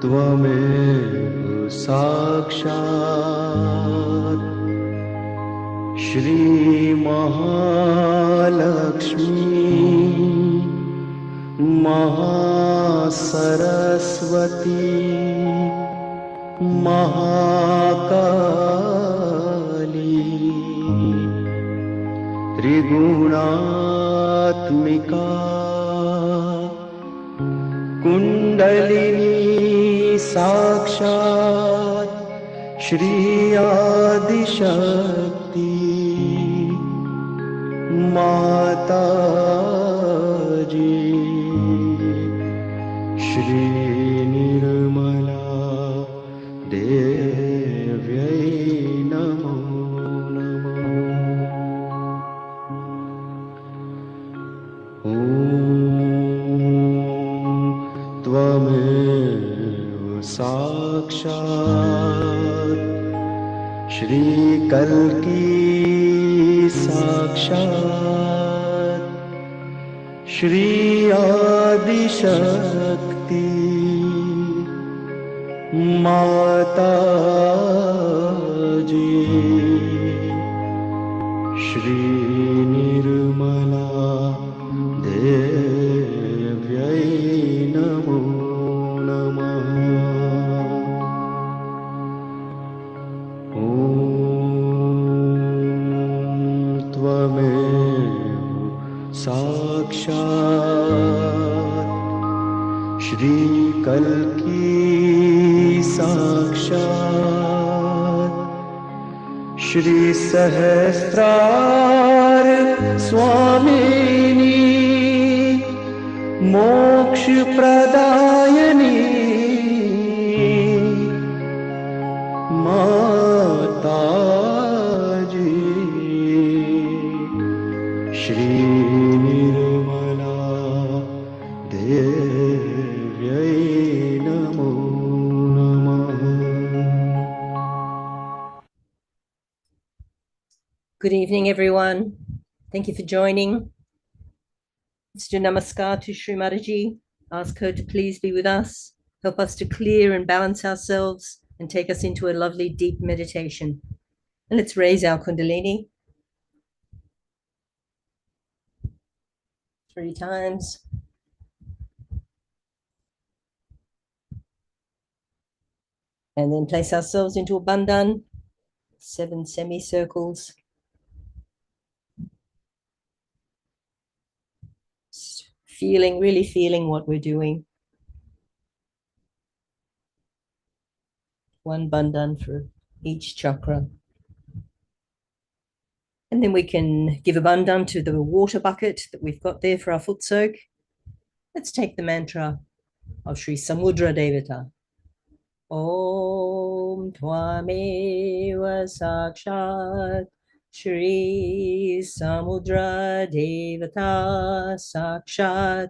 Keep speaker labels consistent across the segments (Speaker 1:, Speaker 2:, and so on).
Speaker 1: त्वमेव साक्षात् श्री महालक्ष्मी महासरस्वती महाकाली त्रिगुणात्मिका कुंडलिनी साक्षात् श्री आदिशक्ति माताजी श्री निर्मला देव्यै नमो नमः। ॐ त्वमेव साक्षात् श्री कल्की साक्षात् श्री आदिशक्ति माताजी श्री निर्मला देव्यै नमो नमः। ॐ त्वमेव साक्षात् श्री कल्की साक्षात् श्री सहस्रार स्वामिनी मोक्ष प्रदायिनी माताजी श्री निर्मला देव्यै नमो नमः।
Speaker 2: Good evening, everyone. Thank you for joining. Let's do namaskar to Shri Mataji. Ask her to please be with us, help us to clear and balance ourselves, and take us into a lovely deep meditation. And let's raise our Kundalini 3 times. And then place ourselves into a bandhan, 7 semicircles. Really feeling what we're doing. 1 bandhan for each chakra. And then we can give a bandhan to the water bucket that we've got there for our foot soak. Let's take the mantra of Shri Samudra Devata. Om Tvameva Sakshat Shri Samudra Devata Sakshat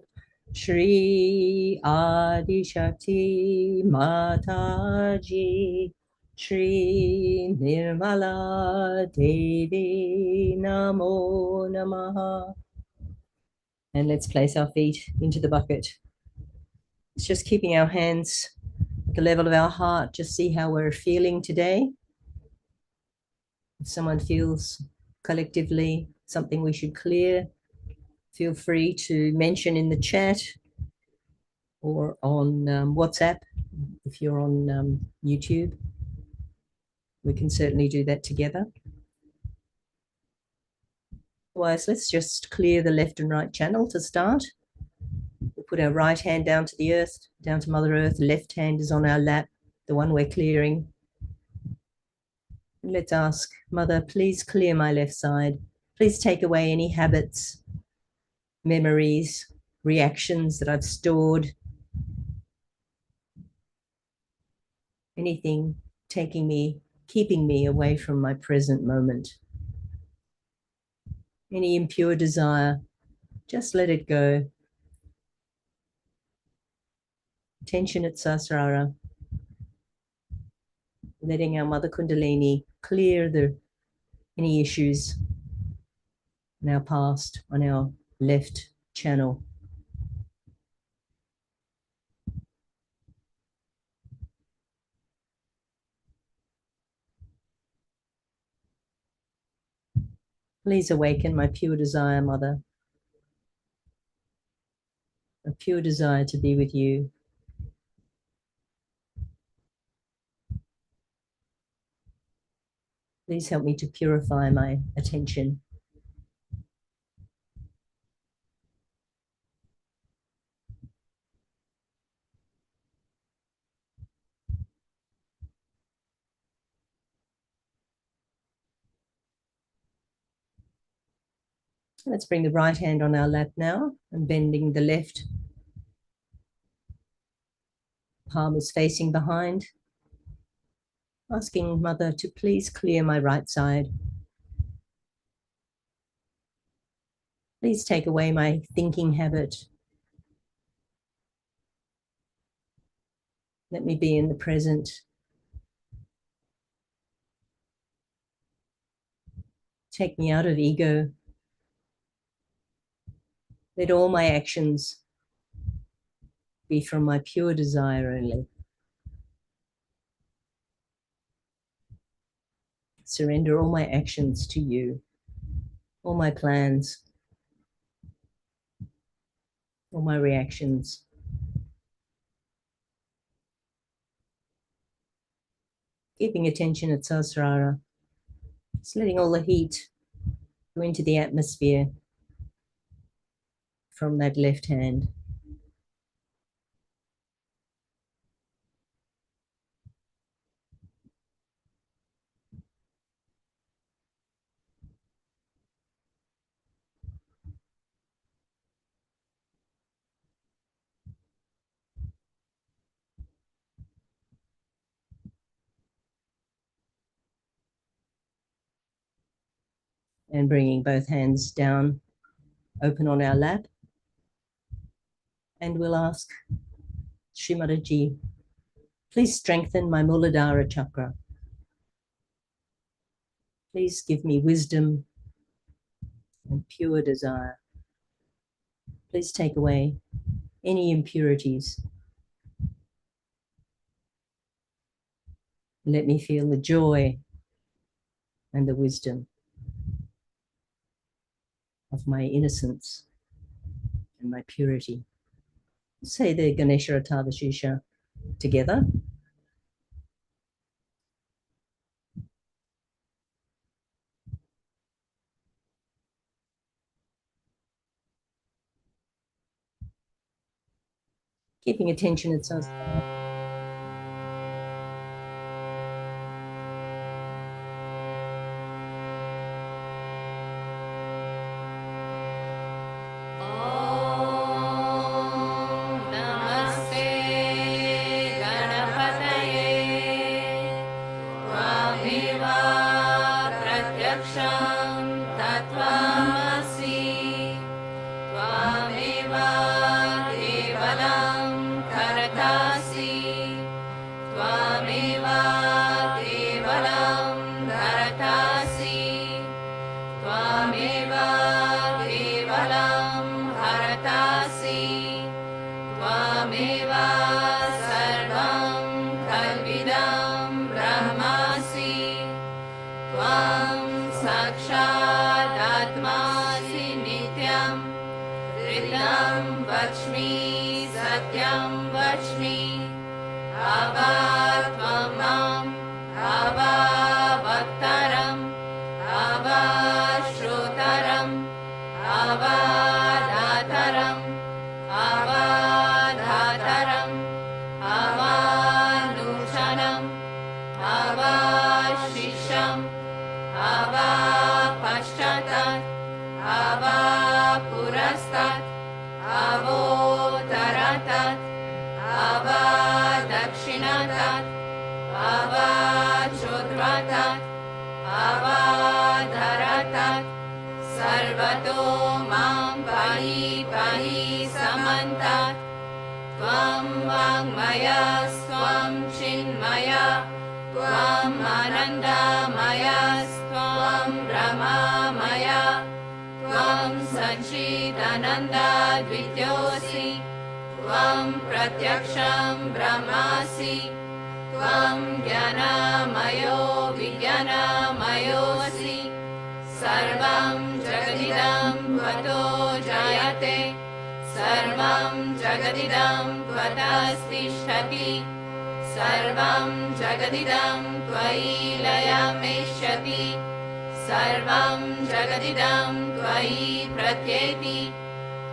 Speaker 2: Shri Adi Shakti Mataji Shri Nirmala Devi Namo Namaha. And let's place our feet into the bucket. It's just keeping our hands at the level of our heart. Just see how we're feeling today. If someone feels collectively something we should clear, feel free to mention in the chat or on WhatsApp. If you're on YouTube, we can certainly do that together. Otherwise, let's just clear the left and right channel to start. We'll put our right hand down to the earth, down to Mother Earth. Left hand is on our lap, the one we're clearing. Let's ask, Mother, please clear my left side. Please take away any habits, memories, reactions that I've stored. Anything keeping me away from my present moment. Any impure desire, just let it go. Tension at Sahasrara. Letting our Mother Kundalini clear any issues in our past on our left channel. Please awaken my pure desire, Mother, a pure desire to be with you. Please help me to purify my attention. Let's bring the right hand on our lap now and bending the left. Palm is facing behind. Asking Mother to please clear my right side. Please take away my thinking habit. Let me be in the present. Take me out of ego. Let all my actions be from my pure desire only. Surrender all my actions to you, all my plans, all my reactions. Keeping attention at Sahasrara, just letting all the heat go into the atmosphere from that left hand. And bringing both hands down, open on our lap. And we'll ask Shri Mataji, please strengthen my Muladhara chakra. Please give me wisdom and pure desire. Please take away any impurities. Let me feel the joy and the wisdom of my innocence and my purity. Say the Ganesha Atavashesha together. Keeping attention at Sahasrara.
Speaker 3: Sarvam जगदिदं त्वतस्तिष्ठति सर्वं जगदिदं त्वयि लयमेष्यति सर्वं जगदिदं त्वयि प्रत्येति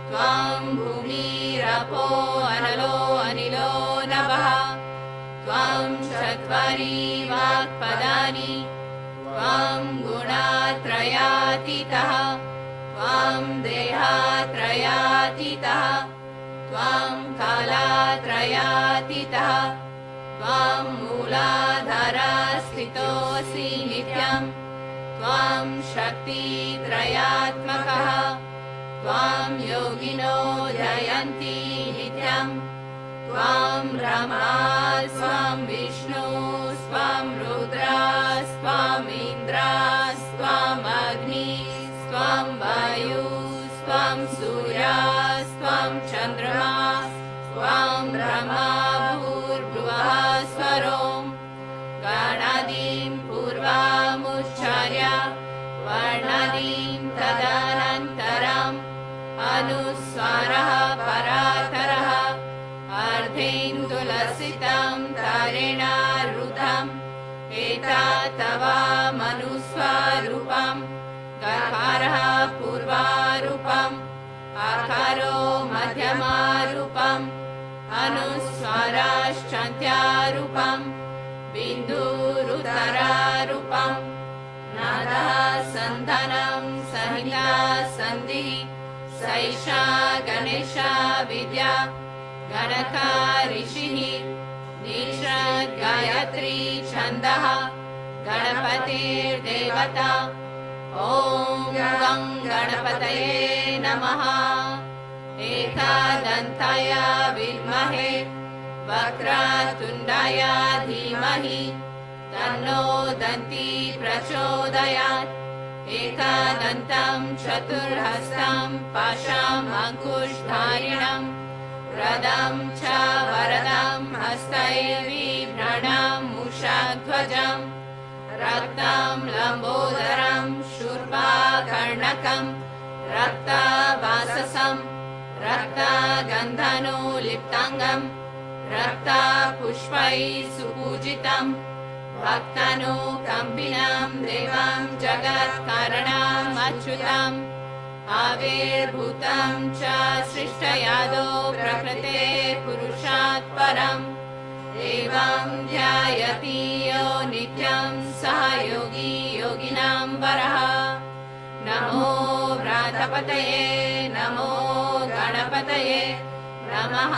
Speaker 3: त्वं भूमिरपो अनलो अनिलो नभः त्वं चत्वारि वाक्पदानि त्वं गुणात्रयातीतः त्वं देहात्रयातीतः त्वं कालात्रयातीतः त्वं मूलाधारस्थितोऽसि नित्यं त्वं शक्तित्रयात्मकः त्वं योगिनो जयन्ति नित्यं त्वं ब्रह्मा स्वं विष्णु स्वं रुद्रा स्वं इन्द्रा स्वं अग्नि स्वं वायु स्वं सूर्या स्वं चन्द्रमा स्वं ब्रह्मा भूर्भुवः स्वरों गणादीं पूर्वमुच्चार्य वर्णादीं तदनन्तरम् अनुस्वारः परातरः अर्धेन्दुलसितं तारेण रुद्धम् एतत्तवमनुस्वरूपं गकारः पूर्वारूपम् आकारो मध्यमारूपम् अनुस्वाराश्चान्त्यारूपम् बिन्दुरुदरारूपम् नादः सन्धानं संहिता सन्धिः सैषा गणेशा विद्या गणका ऋषिः निषद् गायत्री छन्दः गणपतिर्देवता ॐ गं गणपतये नमः एकदन्ताय विद्महे वक्रतुण्डाय धीमहि तन्नो दन्ती प्रचोदयात् एकदन्तं चतुर्हस्तं पाशम् अङ्कुशधारिणं वरदं च वरदं हस्तैर्बिभ्रणं मूषध्वजं रक्तं लम्बोदरं शूर्पकर्णकं रक्तवाससं रक्तगन्धनुलिप्ताङ्गं रक्तपुष्पैः सुपूजितं भक्तानुकम्पिनं देवं जगत्कारणम् अच्युतम् आविर्भूतं च सृष्टयादो प्रकृते पुरुषात् परम् एवं ध्यायति यो नित्यं सः योगी योगिनां वरः नमो व्रातपतये नमो गणपतये नमः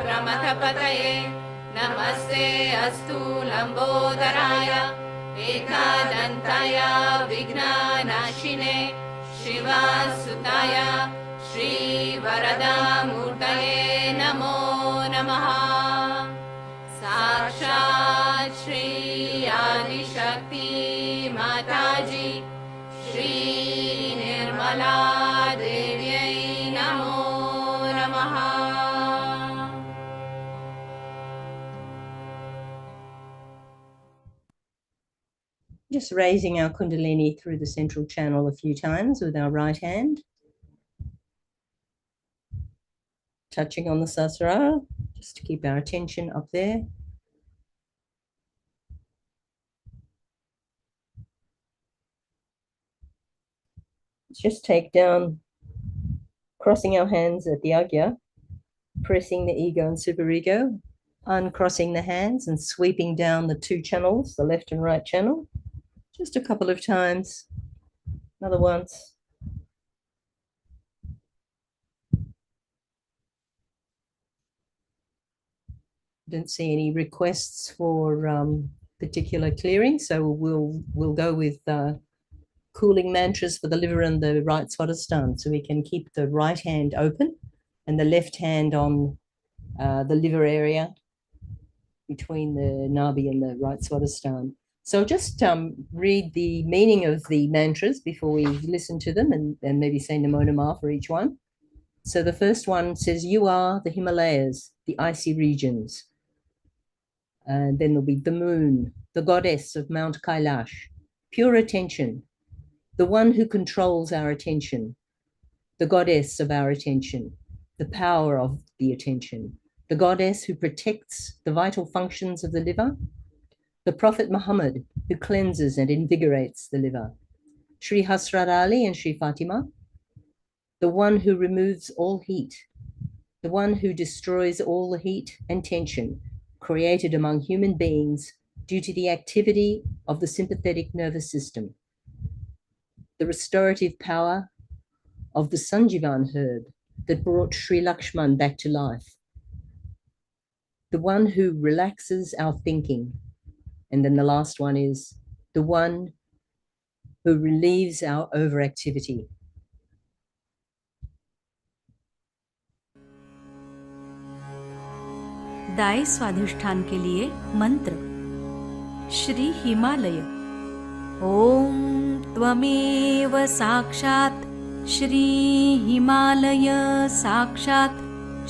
Speaker 3: प्रमथपतये नमस्ते अस्तु लम्बोदराय एकदन्ताय विघ्ननाशिने शिवसुताय श्रीवरदामूर्तये नमो नमः साक्षात् श्री आदिशक्ति माताजी श्री निर्मला देव्यै नमो नमः।
Speaker 2: Just raising our Kundalini through the central channel a few times with our right hand. Touching on the Sasrara, just to keep our attention up there. Just take down, crossing our hands at the Agya, pressing the ego and superego, uncrossing the hands and sweeping down the two channels, the left and right channel. Just a couple of times. Another once. Don't see any requests for particular clearing, so we'll go with cooling mantras for the liver and the right Swadhisthana, so we can keep the right hand open and the left hand on the liver area between the Nabi and the right Swadhisthana. So just read the meaning of the mantras before we listen to them, and maybe say Namo Namah for each one. So the first one says, you are the Himalayas, the icy regions. And then there'll be the moon, the goddess of Mount Kailash, pure attention, the one who controls our attention, the goddess of our attention, the power of the attention, the goddess who protects the vital functions of the liver, the Prophet Muhammad who cleanses and invigorates the liver, Shri Hasrat Ali and Shri Fatima, the one who removes all heat, the one who destroys all the heat and tension created among human beings due to the activity of the sympathetic nervous system, the restorative power of the Sanjivan herb that brought Sri Lakshman back to life, the one who relaxes our thinking, and then the last one is the one who relieves our overactivity.
Speaker 4: दाय स्वाधिष्ठान के लिए मंत्र श्री हिमालय। ओम त्वमेव साक्षात् श्री हिमालय साक्षात्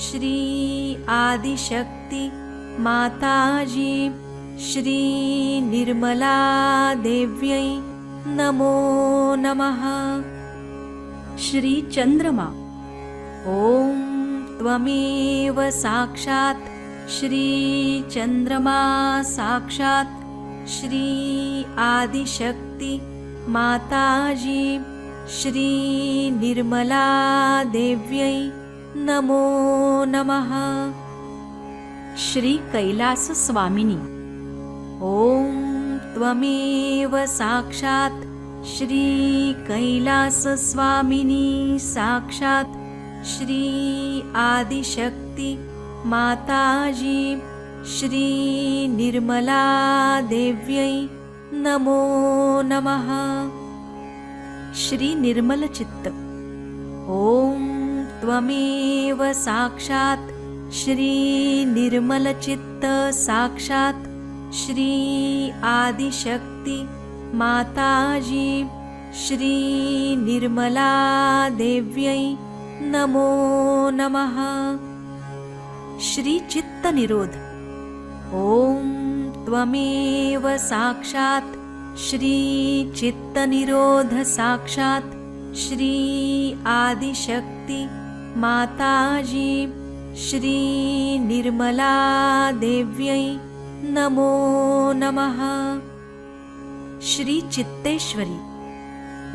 Speaker 4: श्री आदिशक्ति माताजी श्री निर्मला देव्यै नमो नमः। श्री चंद्रमा। ओम त्वमेव साक्षात् श्री चंद्रमा साक्षात् श्री आदिशक्ति माताजी श्री निर्मला देव्यै नमो नमः। श्री कैलास स्वामिनी। ओम त्वमेव साक्षात् श्री कैलास स्वामिनी साक्षात् श्री आदिशक्ति माताजी श्री निर्मला देव्यै नमो नमः। श्री निर्मल चित्त। ओम त्वमेव साक्षात् श्री निर्मल चित्त साक्षात् श्री आदिशक्ति माताजी श्री निर्मला देव्यै नमो नमः। श्री चित्त निरोध। ओम त्वमेव साक्षात् श्री चित्त निरोध साक्षात् श्री आदिशक्ति माताजी श्री निर्मला देव्यै नमो नमः। श्री चित्तेश्वरी।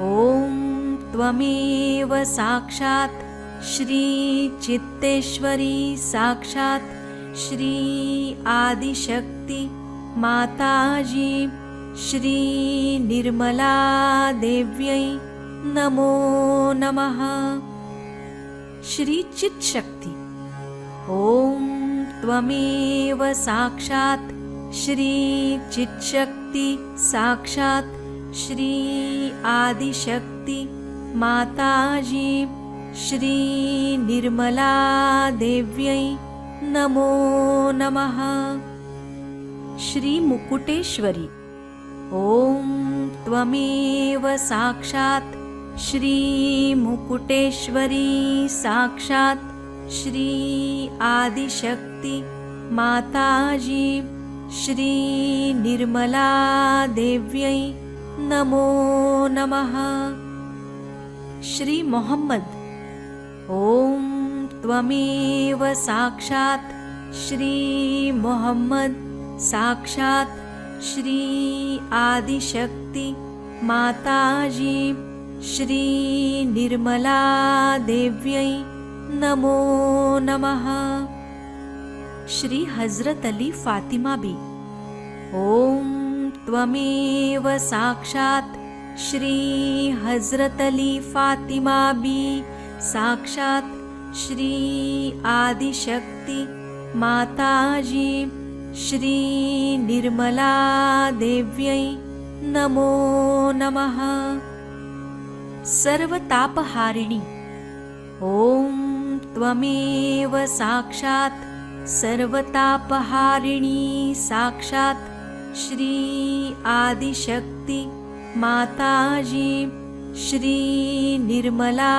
Speaker 4: ओम त्वमेव साक्षात् श्री चित्तेश्वरी साक्षात् श्री आदिशक्ति माताजी श्री निर्मला देव्यै नमो नमः। श्री चित् शक्ति। ओम त्वमेव साक्षात् श्री चित् शक्ति साक्षात् श्री आदिशक्ति माताजी श्री निर्मला देव्यै नमो नमः। श्री मुकुटेश्वरी। ओम त्वमेव साक्षात् श्री मुकुटेश्वरी साक्षात् श्री आदिशक्ति माताजी श्री निर्मला देव्यै नमो नमः। श्री मोहम्मद। ओम त्वमेव साक्षात् श्री मोहम्मद साक्षात् श्री आदिशक्ति माताजी श्री निर्मला देव्यै नमो नमः। श्री हजरत अली फातिमा बी। ओम त्वमेव साक्षात् श्री हजरत अली फातिमा बी साक्षात् श्री आदिशक्ति माताजी श्री निर्मला देव्यै नमो नमः। सर्वतापहारिणी। ओम त्वमेव साक्षात् सर्वतापहारिणी साक्षात् श्री आदिशक्ति माताजी श्री निर्मला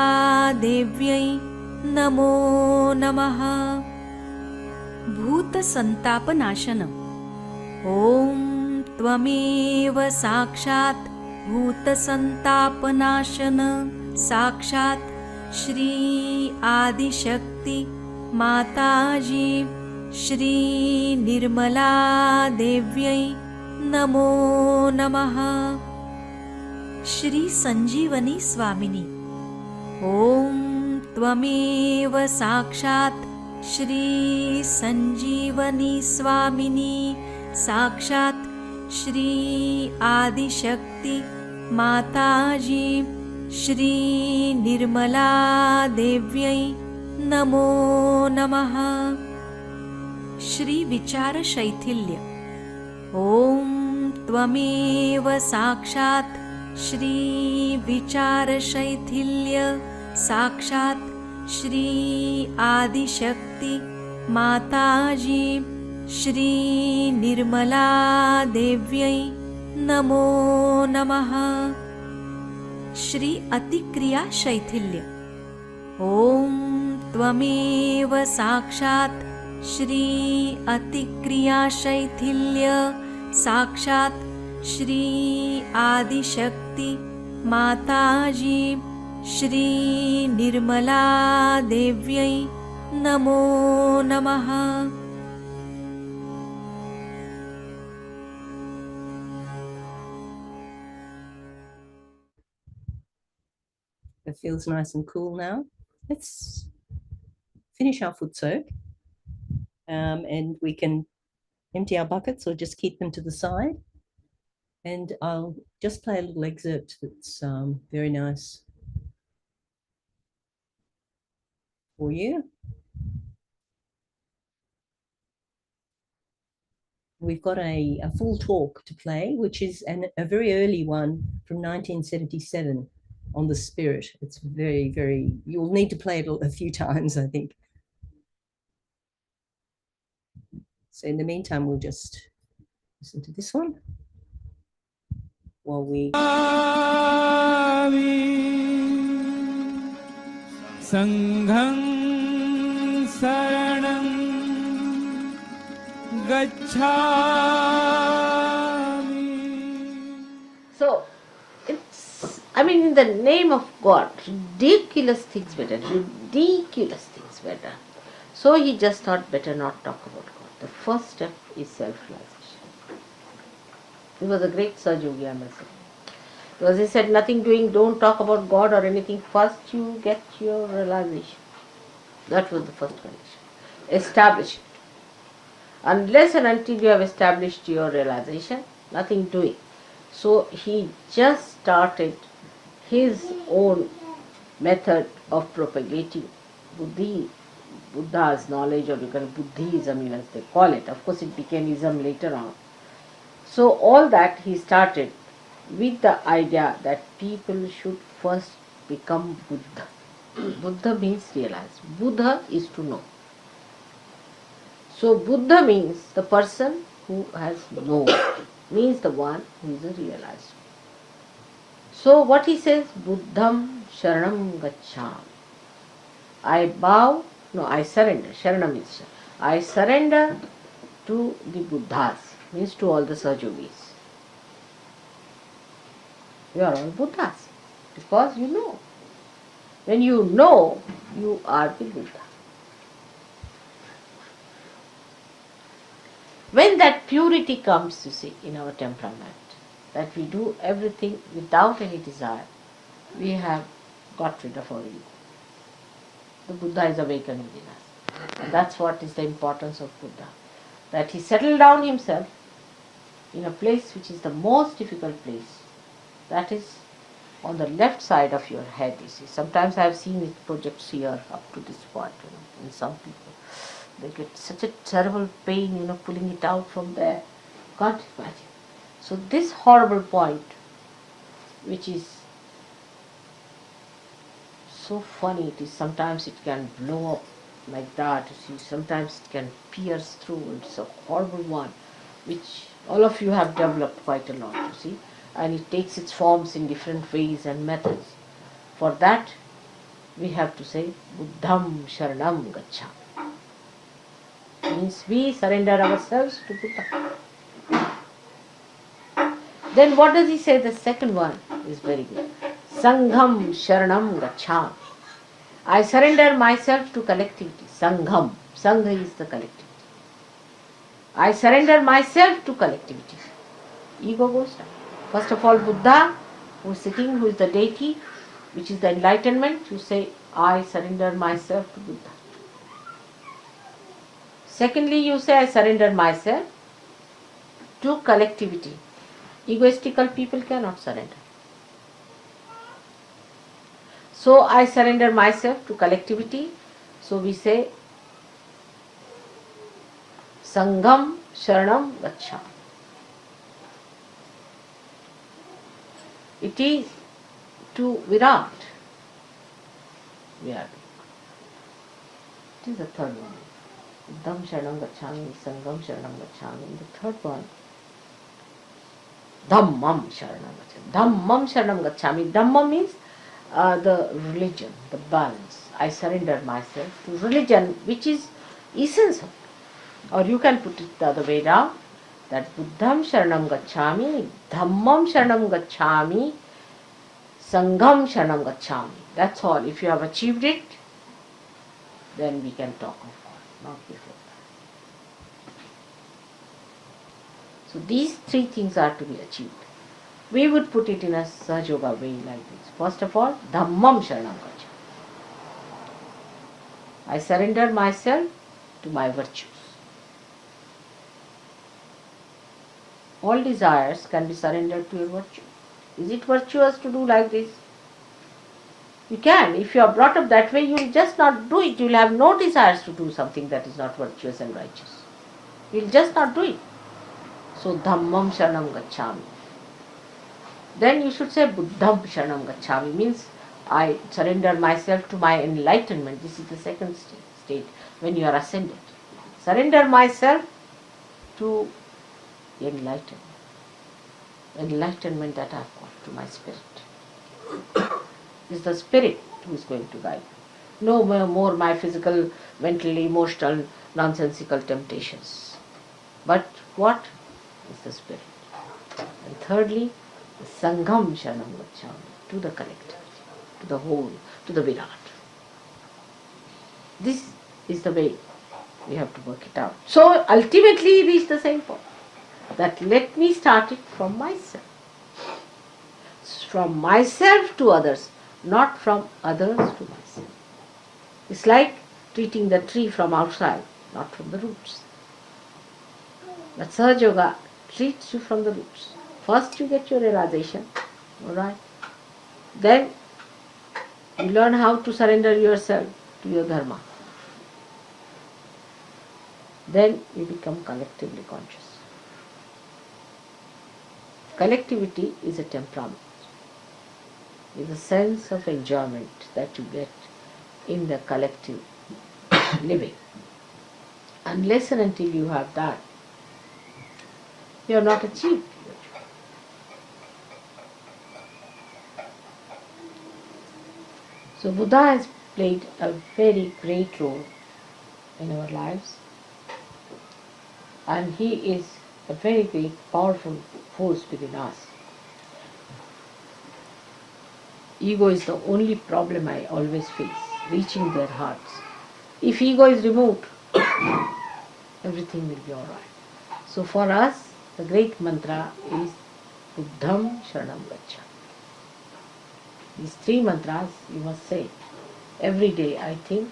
Speaker 4: देव्यै नमो नमः। भूत संतापनाशन। ओम त्वमेव साक्षात् भूत संतापनाशन साक्षात् श्री आदिशक्ति माताजी श्री निर्मला देव्यै नमो नमः। श्री संजीवनी स्वामिनी ॐ त्वमेव साक्षात् श्री संजीवनी स्वामिनी साक्षात् श्री आदिशक्ति माताजी श्री निर्मला देव्यै नमो नमः। श्री विचार शैथिल्य ॐ त्वमेव साक्षात् श्री विचार शैथिल्य साक्षात् श्री आदिशक्ति माताजी श्री निर्मला देव्यै नमो नमः। श्री अतिक्रिया शैथिल्य ॐ त्वमेव साक्षात् श्री अतिक्रिया शैथिल्य साक्षात् श्री आदिशक्ति माताजी श्री निर्मला देव्यै नमो नमः।
Speaker 2: It feels nice and cool now. Let's finish our foot soak, and we can empty our buckets or just keep them to the side. And I'll just play a little excerpt that's very nice for you. We've got a full talk to play, which is a very early one from 1977 on the spirit. It's very, very, you'll need to play it a few times, I think. So in the meantime, we'll just listen to this one while we...
Speaker 5: Sangham saranam gacchami.
Speaker 6: So, it's, I mean, in the name of God, ridiculous things were done, ridiculous things were done. So he just thought better not talk about God. The first step is self-realization. He was a great Sahaja Yogi, I must say. Because he said nothing doing, don't talk about God or anything, first you get your realization. That was the first condition. Establish it. Unless and until you have established your realization, nothing doing. So he just started his own method of propagating Buddha's knowledge, or you can Buddhism as they call it. Of course it became ism later on. So all that he started with the idea that people should first become Buddha. Buddha means realize. Buddha is to know. So Buddha means the person who has known, means the one who is a realized. So what he says, Buddham Sharanam Gacchami. I bow, no, I surrender. Sharanam means I surrender to the Buddhas, means to all the Sahaja Yogis. You are all Buddhas because you know. When you know, you are the Buddha. When that purity comes, you see, in our temperament, that we do everything without any desire, we have got rid of our ego. The Buddha is awakened within us. And that's what is the importance of Buddha. That he settled down himself in a place which is the most difficult place. That is on the left side of your head, you see. Sometimes I have seen it projects here up to this point, in some people. They get such a terrible pain, pulling it out from there. Can't imagine. So this horrible point, which is so funny, it is sometimes it can blow up like that, you see. Sometimes it can pierce through. It's a horrible one, which all of you have developed quite a lot, you see. And it takes its forms in different ways and methods. For that, we have to say, Buddham Sharanam Gacchami. Means we surrender ourselves to Buddha. Then what does he say? The second one is very good. Sangham Sharanam Gacchami. I surrender myself to collectivity. Sangham. Sangha is the collectivity. I surrender myself to collectivity. Ego goes down. First of all, Buddha, who is sitting, who is the deity, which is the enlightenment, you say, I surrender myself to Buddha. Secondly, you say, I surrender myself to collectivity. Egoistical people cannot surrender. So I surrender myself to collectivity. So we say, Sangham Sharanam Gacchami. It is to Virat. We are. It is the third one. Buddham Sharanam Gacchami, Sangham Sharanam Gacchami. The third one, Dhammam Sharanam Gacchami. Dhammam Sharanam Gacchami. Dhamma means the religion, the balance. I surrender myself to religion, which is essence of it. Or you can put it the other way down, that Buddham Sharanam Gacchami, Dhammam Sharanam Gacchami, Sangham Sharanam Gacchami. That's all. If you have achieved it, then we can talk of it, not before that. So these three things are to be achieved. We would put it in a Sahaja Yoga way like this. First of all, Dhammam Sharanam Gacchami. I surrender myself to my virtues. All desires can be surrendered to your virtue. Is it virtuous to do like this? You can. If you are brought up that way, you will just not do it. You will have no desires to do something that is not virtuous and righteous. You will just not do it. So, Dhammam Sharanam Gacchami. Then you should say Buddham Sharanam Gacchami, means I surrender myself to my enlightenment. This is the second state when you are ascended. Surrender myself to enlightenment. Enlightenment that I have got to my spirit. It is the spirit who is going to guide me. No more my physical, mental, emotional, nonsensical temptations. But what is the spirit? And thirdly, Sangham Sharanam Gacchami, to the collectivity, to the whole, to the Virat. This is the way we have to work it out. So ultimately reach the same point, that let me start it from myself. From myself to others, not from others to myself. It's like treating the tree from outside, not from the roots. But Sahaja Yoga treats you from the roots. First you get your realization, alright? Then you learn how to surrender yourself to your dharma. Then you become collectively conscious. Collectivity is a temperament. It's a sense of enjoyment that you get in the collective living. Unless and until you have that, you have not achieved. So Buddha has played a very great role in our lives, and he is a very great, powerful force within us. Ego is the only problem I always face, reaching their hearts. If ego is removed, everything will be alright. So for us, the great mantra is Buddham Sharanam Gacchami. These three mantras you must say every day, I think,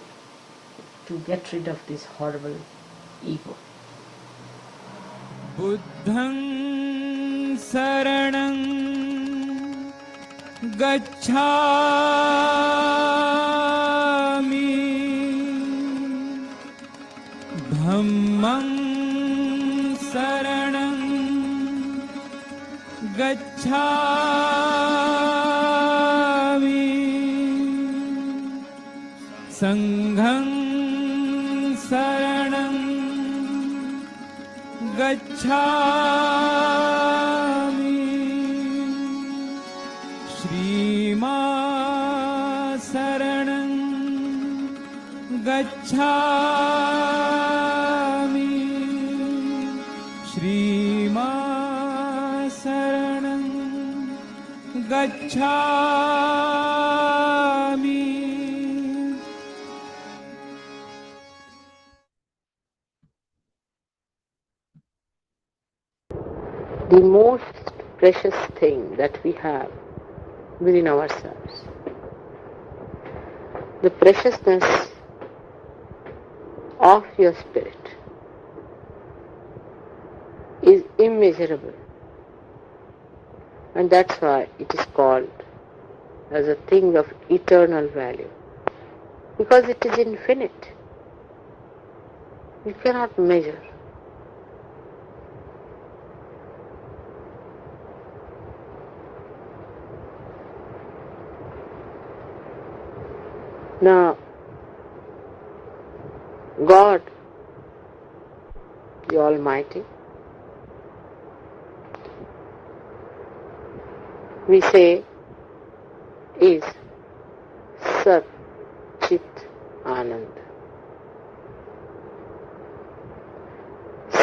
Speaker 6: to get rid of this horrible ego.
Speaker 5: Buddham Saranam Gacchami, Dhammam Saranam Gacchami, Sangham Saranam Gacchami, Shri Mataji Gacchami, Shri Mataji Gacchami,
Speaker 6: the most precious thing that we have within ourselves. The preciousness of your spirit is immeasurable, and that's why it is called as a thing of eternal value, because it is infinite. You cannot measure. Now, God, the Almighty, we say, is Sat Chit Anand.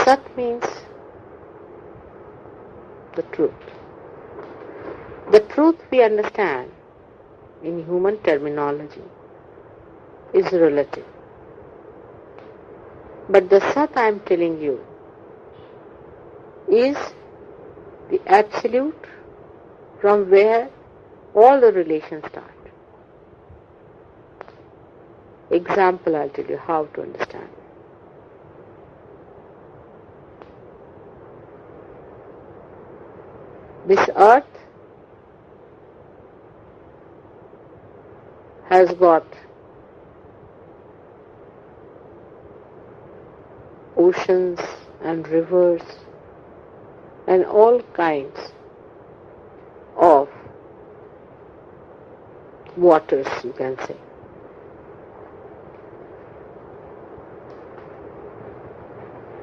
Speaker 6: Sat means the truth. The truth we understand in human terminology is relative. But the Sat I am telling you is the absolute from where all the relations start. Example, I'll tell you how to understand. This earth has got oceans and rivers and all kinds of waters, you can say.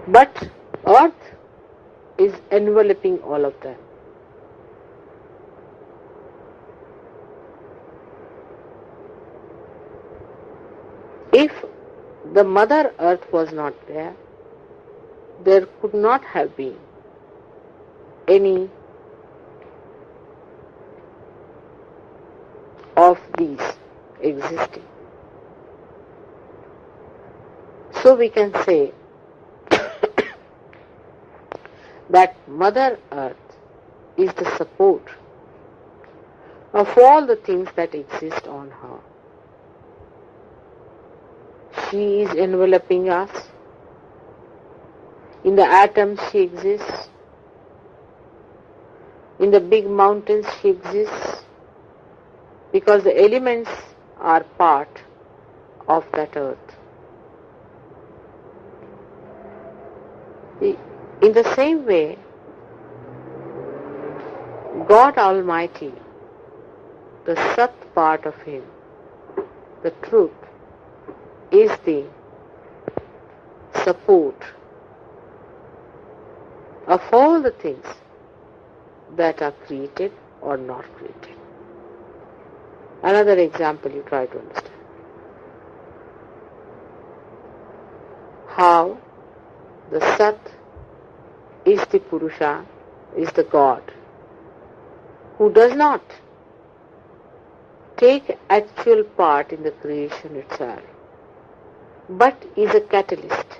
Speaker 6: But earth is enveloping all of them. If the Mother Earth was not there, there could not have been any of these existing. So we can say that Mother Earth is the support of all the things that exist on her. She is enveloping us. In the atoms she exists. In the big mountains she exists. Because the elements are part of that earth. In the same way, God Almighty, the Sat part of Him, the truth, is the support of all the things that are created or not created. Another example you try to understand. How the Sat is the Purusha, is the God, who does not take actual part in the creation itself, but is a catalyst.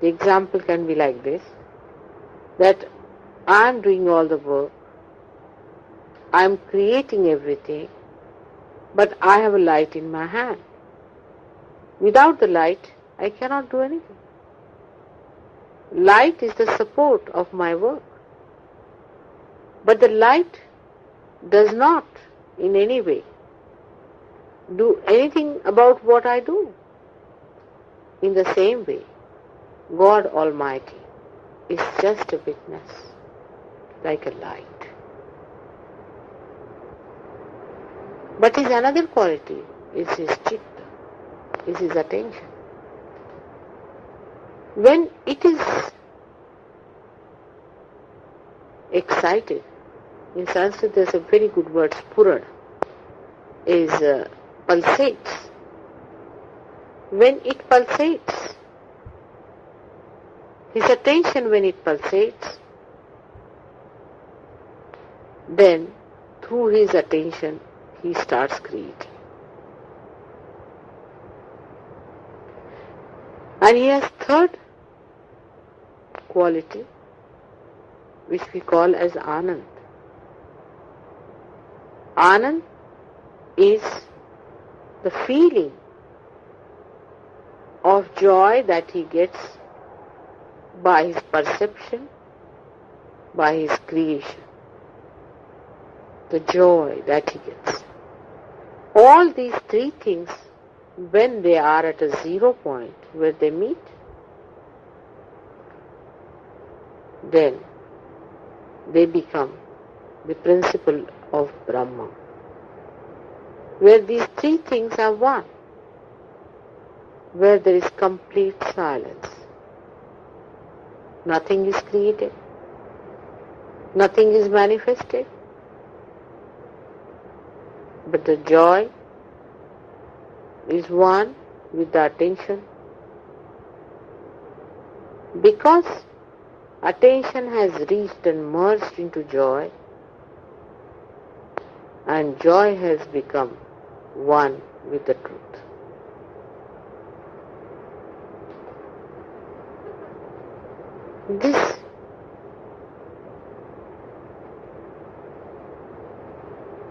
Speaker 6: The example can be like this, that I am doing all the work, I am creating everything, but I have a light in my hand. Without the light, I cannot do anything. Light is the support of my work. But the light does not in any way do anything about what I do. In the same way, God Almighty is just a witness, like a light. But his another quality is his chitta, is his attention. When it is excited, in Sanskrit there's a very good word, spurad, is pulsates. When it pulsates, his attention when it pulsates, then through his attention he starts creating. And he has third quality which we call as Anand. Anand is the feeling of joy that he gets by his perception, by his creation. The joy that he gets. All these three things, when they are at a 0 point where they meet, then they become the principle of Brahma, where these three things are one, where there is complete silence. Nothing is created, nothing is manifested, but the joy is one with the attention. Because attention has reached and merged into joy, and joy has become one with the truth. This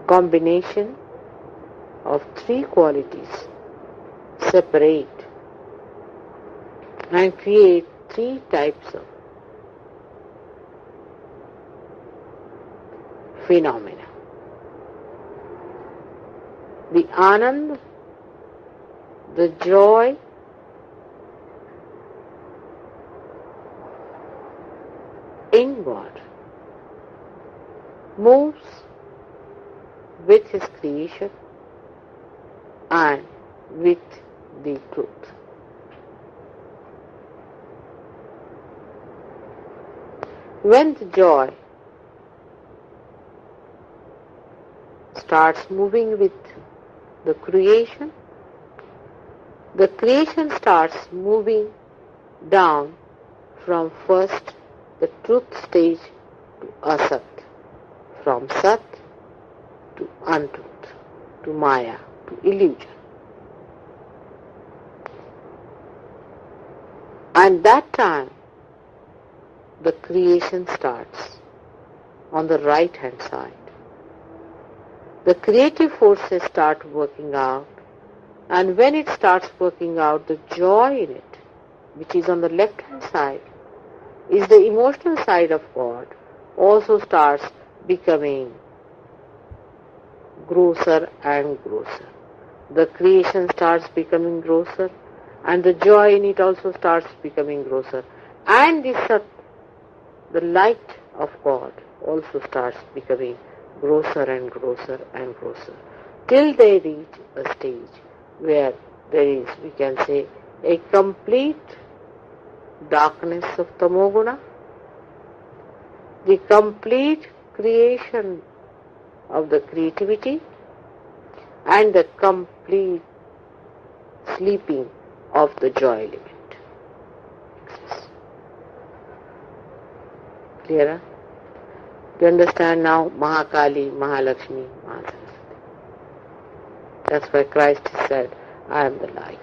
Speaker 6: combination of three qualities separate and create three types of phenomena. The Anand, the joy, in God, moves with his creation and with the truth. When the joy starts moving with the creation starts moving down from first the truth stage to asat, from sat to untruth, to maya, to illusion. And that time the creation starts on the right hand side. The creative forces start working out, and when it starts working out, the joy in it, which is on the left hand side, is the emotional side of God, also starts becoming grosser and grosser. The creation starts becoming grosser, and the joy in it also starts becoming grosser. And the light of God also starts becoming grosser and grosser and grosser, till they reach a stage where there is, we can say, a complete darkness of tamoguna, the complete creation of the creativity, and the complete sleeping of the joy element. Clearer? You understand now Mahakali, Mahalakshmi, Mahasaraswati. That's why Christ said, I am the light.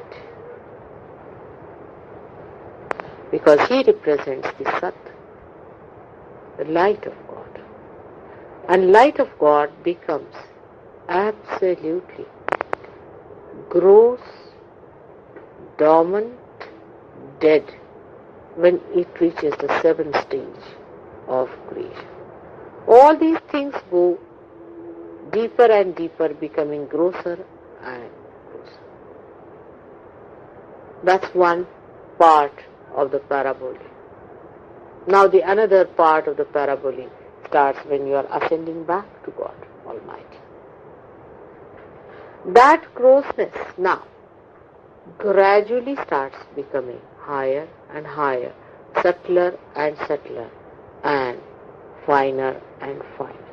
Speaker 6: Because he represents the Sat, the light of God. And light of God becomes absolutely gross, dormant, dead when it reaches the seventh stage of creation. All these things go deeper and deeper, becoming grosser and grosser. That's one part of the parabole. Now the another part of the parabole starts when you are ascending back to God Almighty. That grossness now gradually starts becoming higher and higher, subtler and subtler, and finer and finer.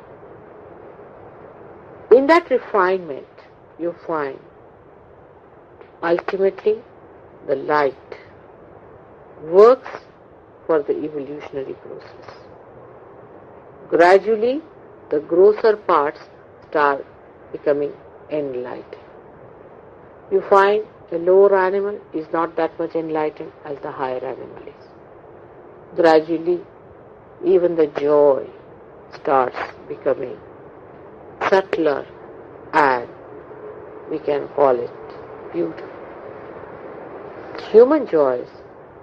Speaker 6: In that refinement, you find ultimately the light works for the evolutionary process. Gradually, the grosser parts start becoming enlightened. You find the lower animal is not that much enlightened as the higher animal is. gradually even the joy starts becoming subtler, and we can call it beautiful. Human joys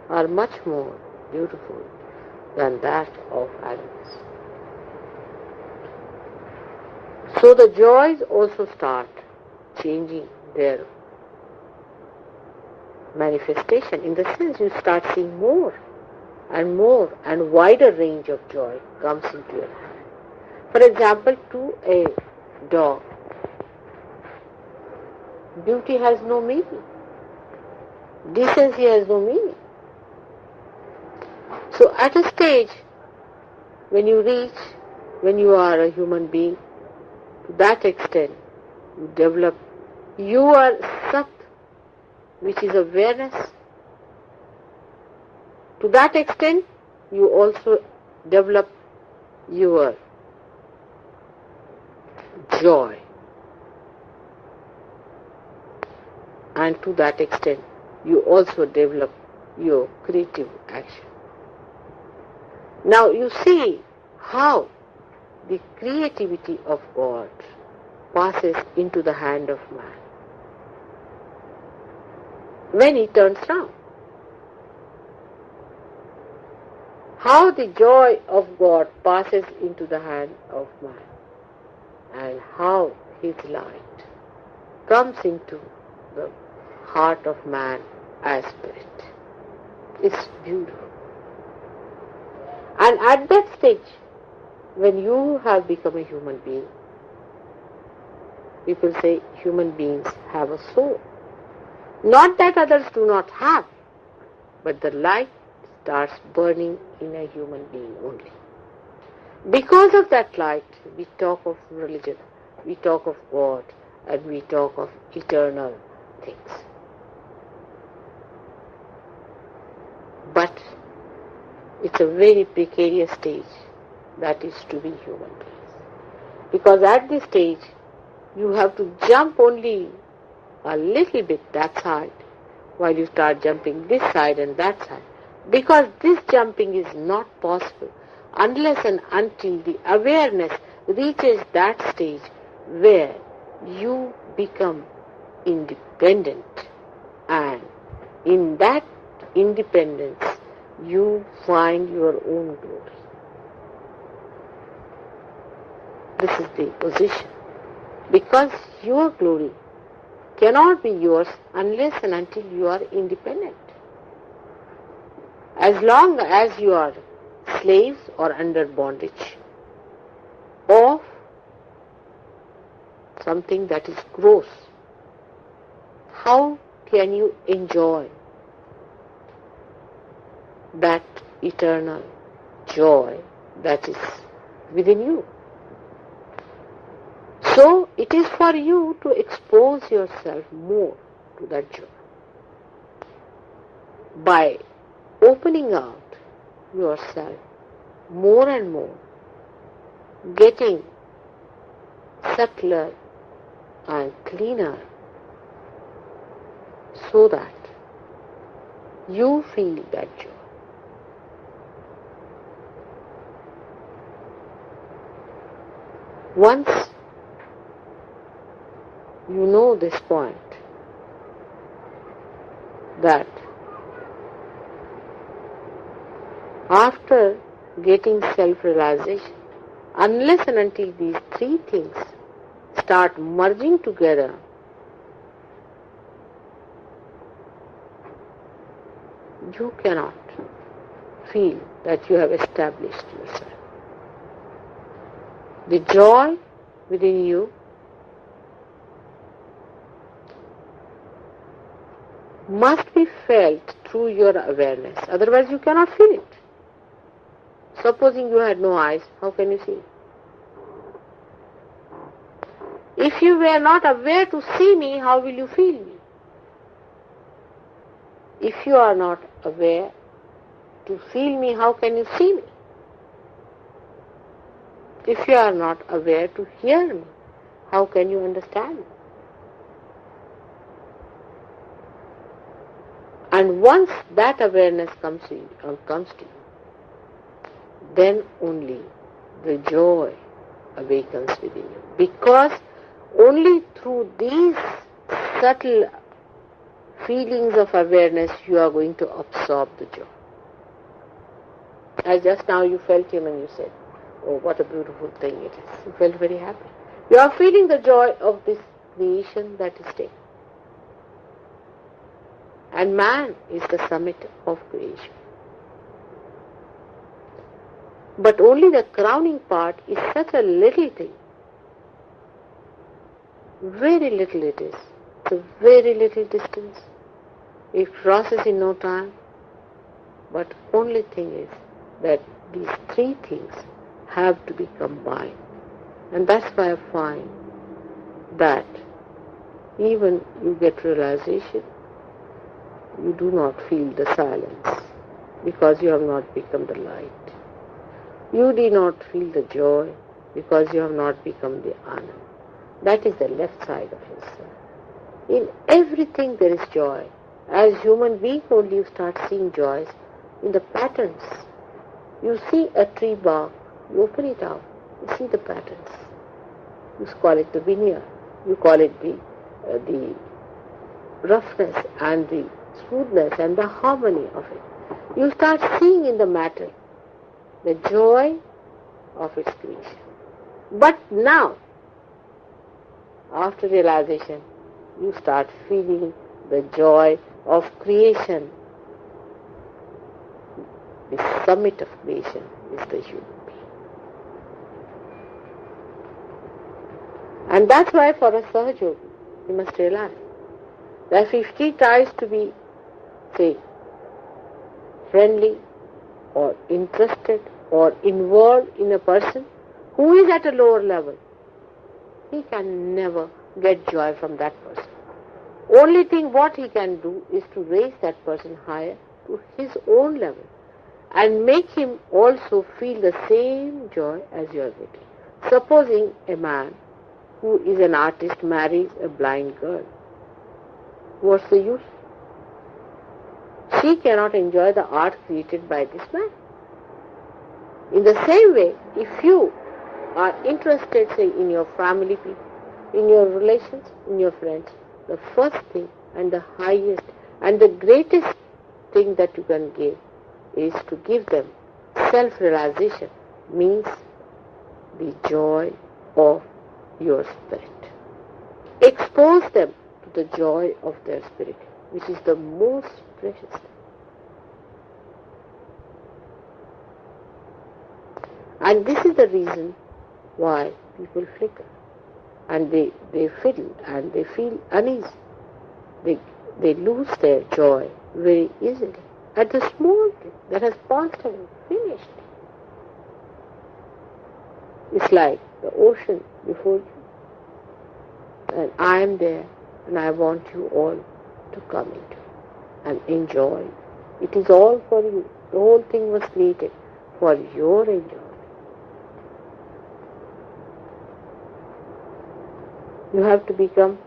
Speaker 6: are much more beautiful than that of animals. So the joys also start changing their manifestation, in the sense you start seeing more and wider range of joy comes into your hand. For example, to a dog, beauty has no meaning. Decency has no meaning. So at a stage when you are a human being, to that extent you develop your sat, which is awareness. To that extent you also develop your joy, and to that extent you also develop your creative action. Now you see how the creativity of God passes into the hand of man when he turns round. How the joy of God passes into the hand of man, and how his light comes into the heart of man as spirit. It's beautiful. And at that stage, when you have become a human being, people say human beings have a soul. Not that others do not have, but the light starts burning in a human being only. Because of that light, we talk of religion, we talk of God, and we talk of eternal things. But it's a very precarious stage, that is to be human beings. Because at this stage, you have to jump only a little bit that side, while you start jumping this side and that side. Because this jumping is not possible unless and until the awareness reaches that stage where you become independent, and in that independence you find your own glory. This is the position. Because your glory cannot be yours unless and until you are independent. As long as you are slaves or under bondage of something that is gross, how can you enjoy that eternal joy that is within you? So it is for you to expose yourself more to that joy by opening out yourself more and more, getting subtler and cleaner, so that you feel that joy. Once you know this point, that after getting self-realization, unless and until these three things start merging together, you cannot feel that you have established yourself. The joy within you must be felt through your awareness, otherwise you cannot feel it. Supposing you had no eyes, how can you see? If you were not aware to see me, how will you feel me? If you are not aware to feel me, how can you see me? If you are not aware to hear me, how can you understand me? And once that awareness comes to you, then only the joy awakens within you. Because only through these subtle feelings of awareness you are going to absorb the joy. As just now you felt him and you said, oh, what a beautiful thing it is. You felt very happy. You are feeling the joy of this creation that is taken. And man is the summit of creation. But only the crowning part is such a little thing. Very little it is. It's a very little distance. It crosses in no time. But only thing is that these three things have to be combined. And that's why I find that even you get realization, you do not feel the silence because you have not become the light. You do not feel the joy because you have not become the Anand. That is the left side of yourself. In everything there is joy. As human beings only you start seeing joys in the patterns. You see a tree bark, you open it out, you see the patterns. You call it the veneer, you call it the roughness and the smoothness and the harmony of it. You start seeing in the matter the joy of its creation. But now, after realization, you start feeling the joy of creation. The summit of creation is the human being. And that's why for a Sahaja Yogi, you must realize that if he tries to be, say, friendly or interested or involved in a person who is at a lower level, he can never get joy from that person. Only thing what he can do is to raise that person higher to his own level and make him also feel the same joy as you are getting. Supposing a man who is an artist marries a blind girl, what's the use? She cannot enjoy the art created by this man. In the same way, if you are interested, say, in your family people, in your relations, in your friends, the first thing and the highest and the greatest thing that you can give is to give them self-realization, means the joy of your spirit. Expose them to the joy of their spirit, which is the most precious thing. And this is the reason why people flicker and they fiddle and they feel uneasy. They lose their joy very easily at the small thing that has passed away, finished. It's like the ocean before you. And I am there and I want you all to come into and enjoy. It is all for you. The whole thing was created for your enjoyment. You have to become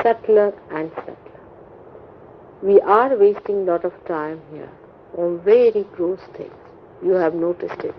Speaker 6: subtler and subtler. We are wasting a lot of time here on very gross things. You have noticed it.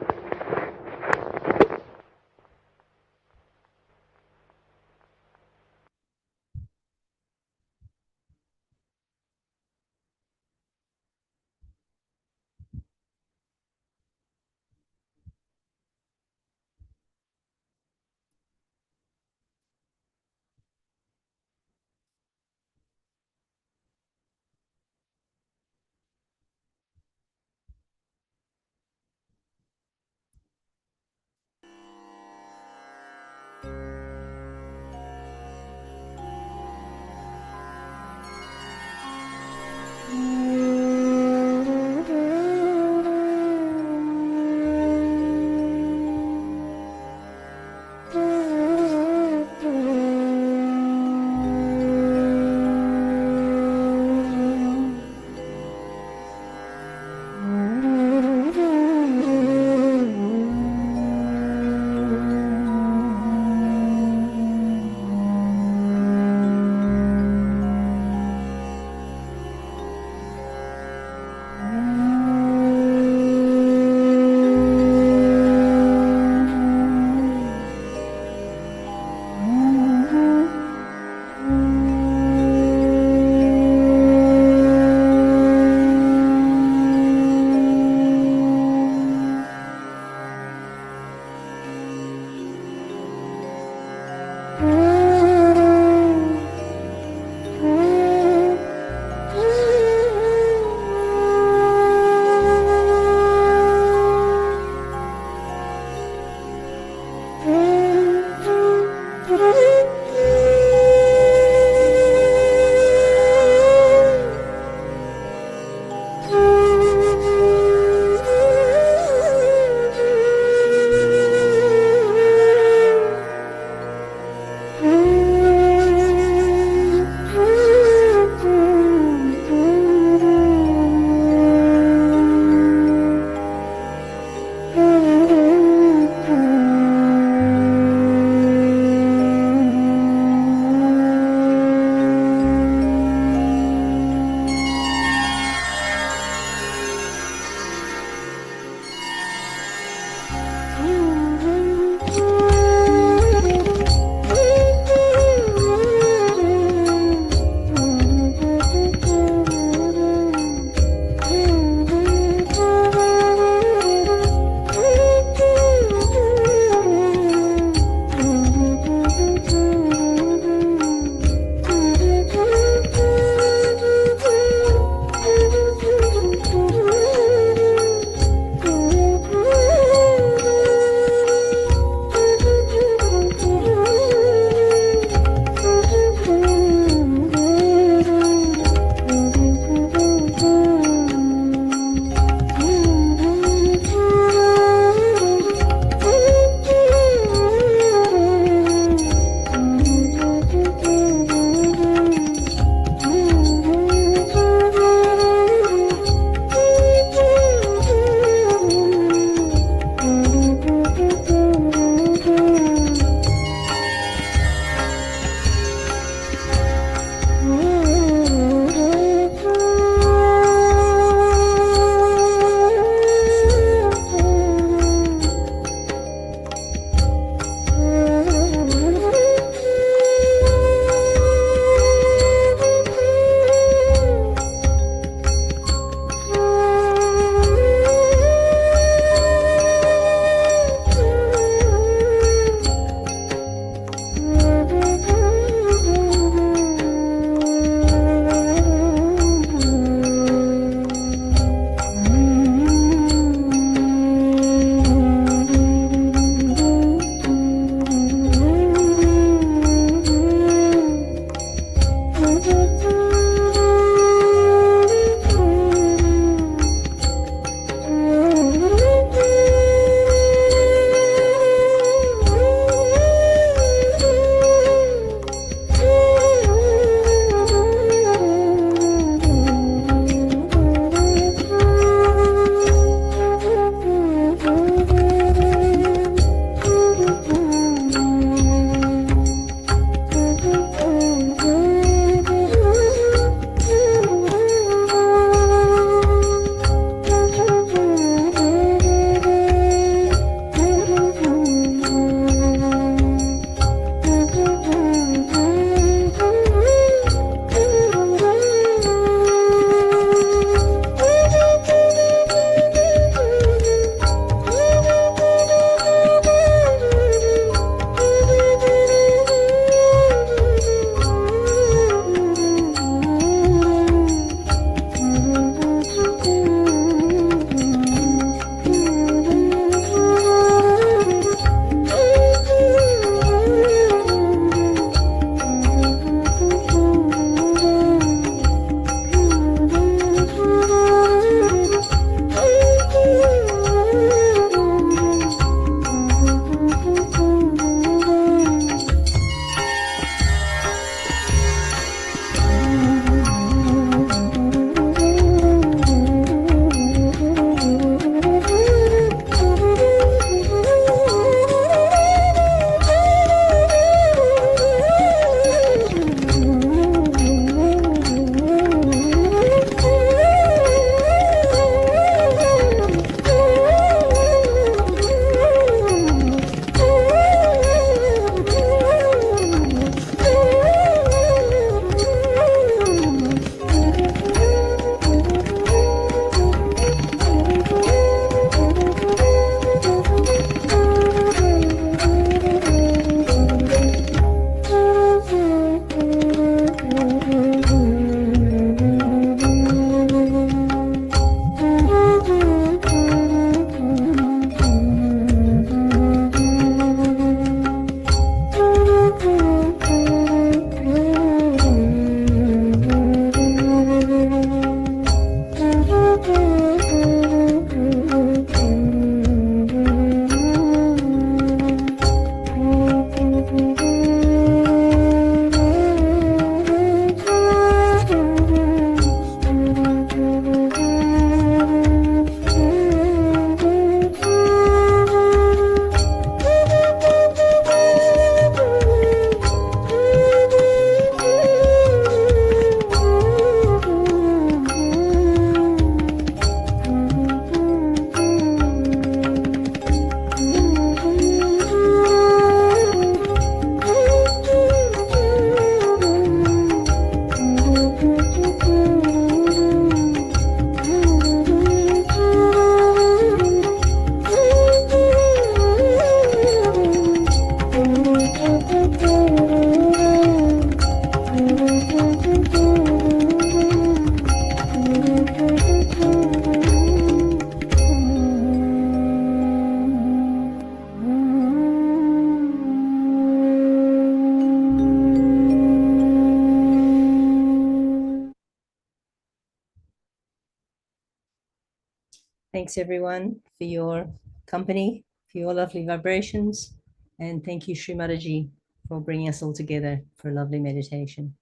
Speaker 2: Thanks everyone for your company, for your lovely vibrations. And thank you, Shri Mataji, for bringing us all together for a lovely meditation.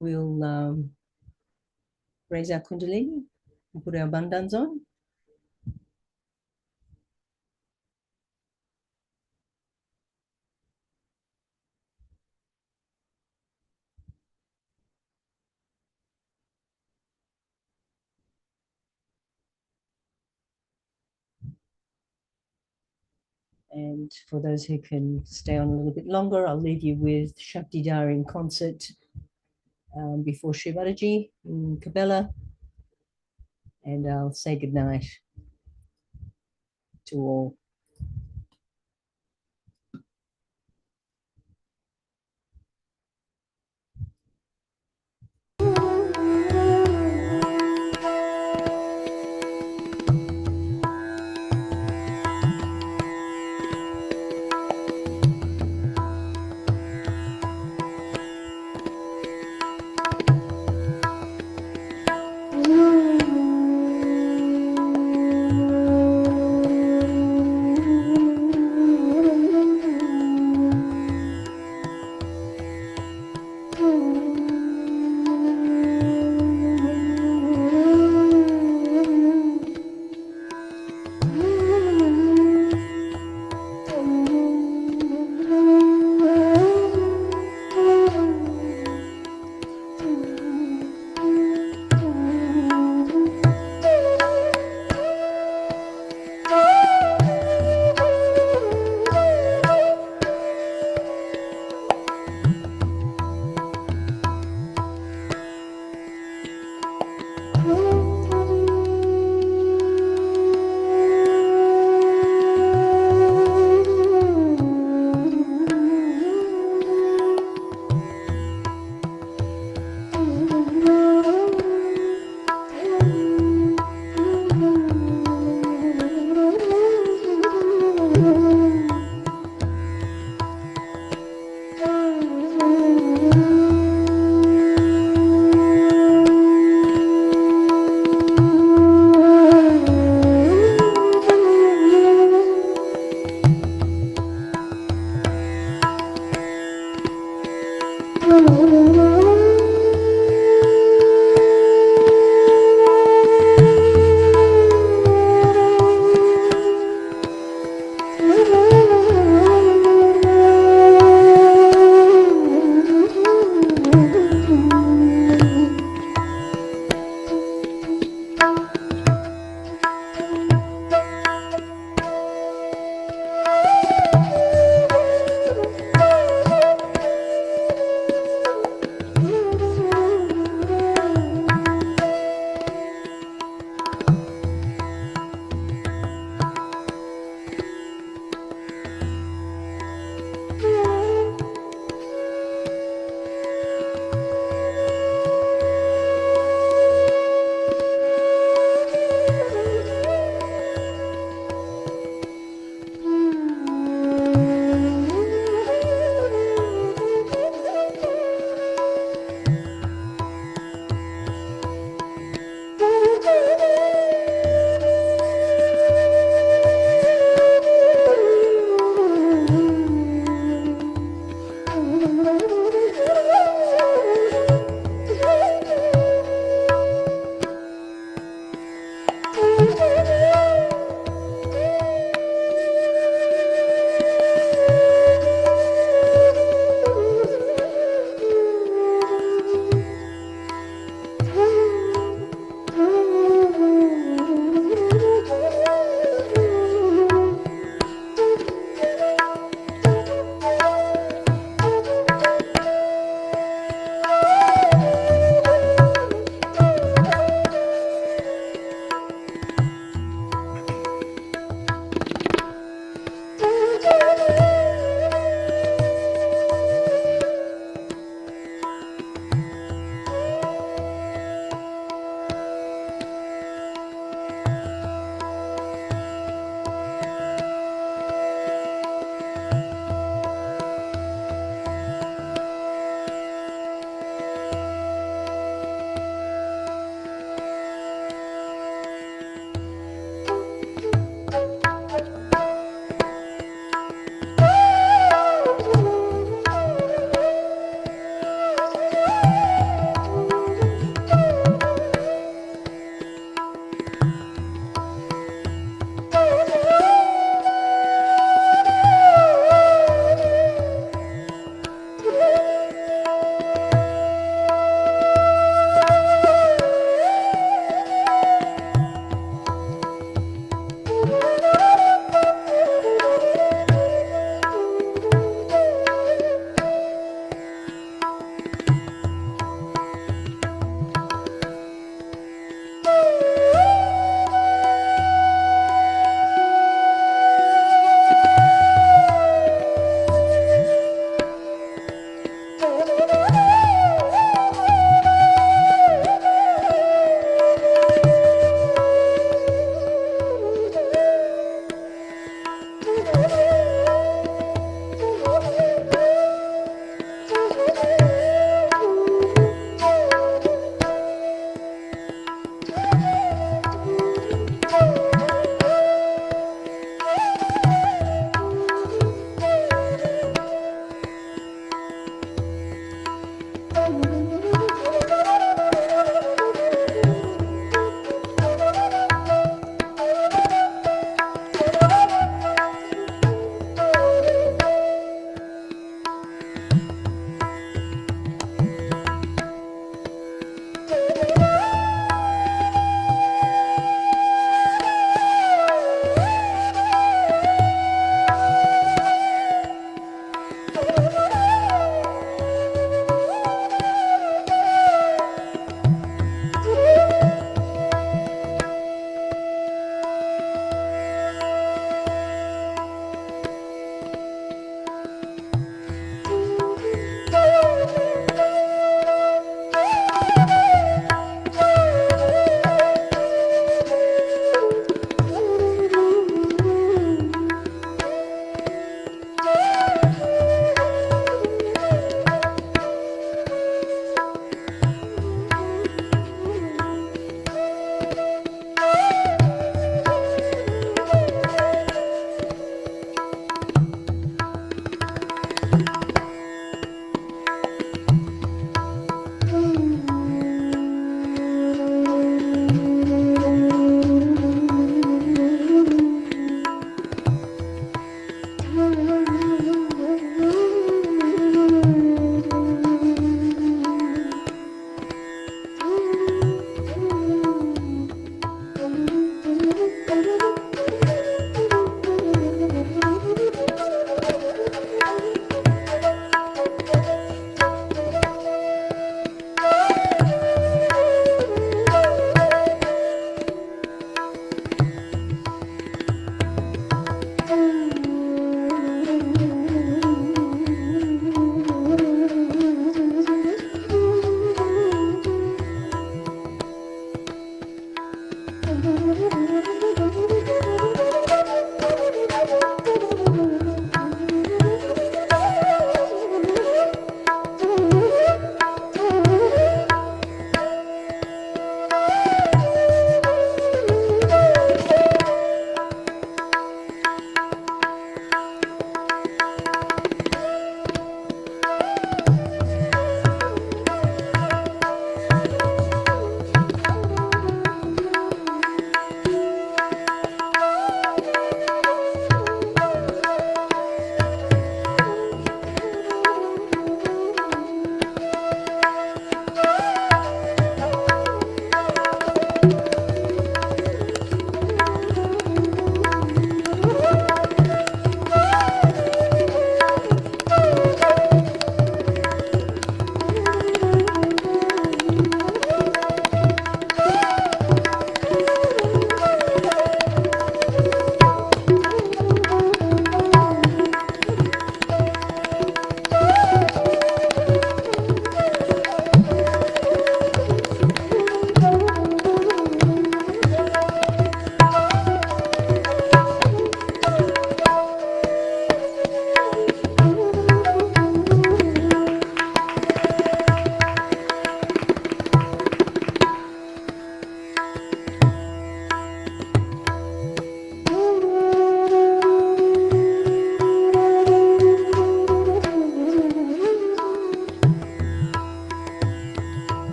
Speaker 2: We'll raise our Kundalini and put our bandhans on. And for those who can stay on a little bit longer, I'll leave you with Shakti Dar in concert before Shri Mataji in Kabela. And I'll say goodnight to all.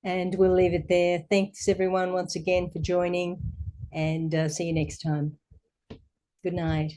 Speaker 2: And we'll leave it there. Thanks everyone once again for joining, and see you next time. Good night.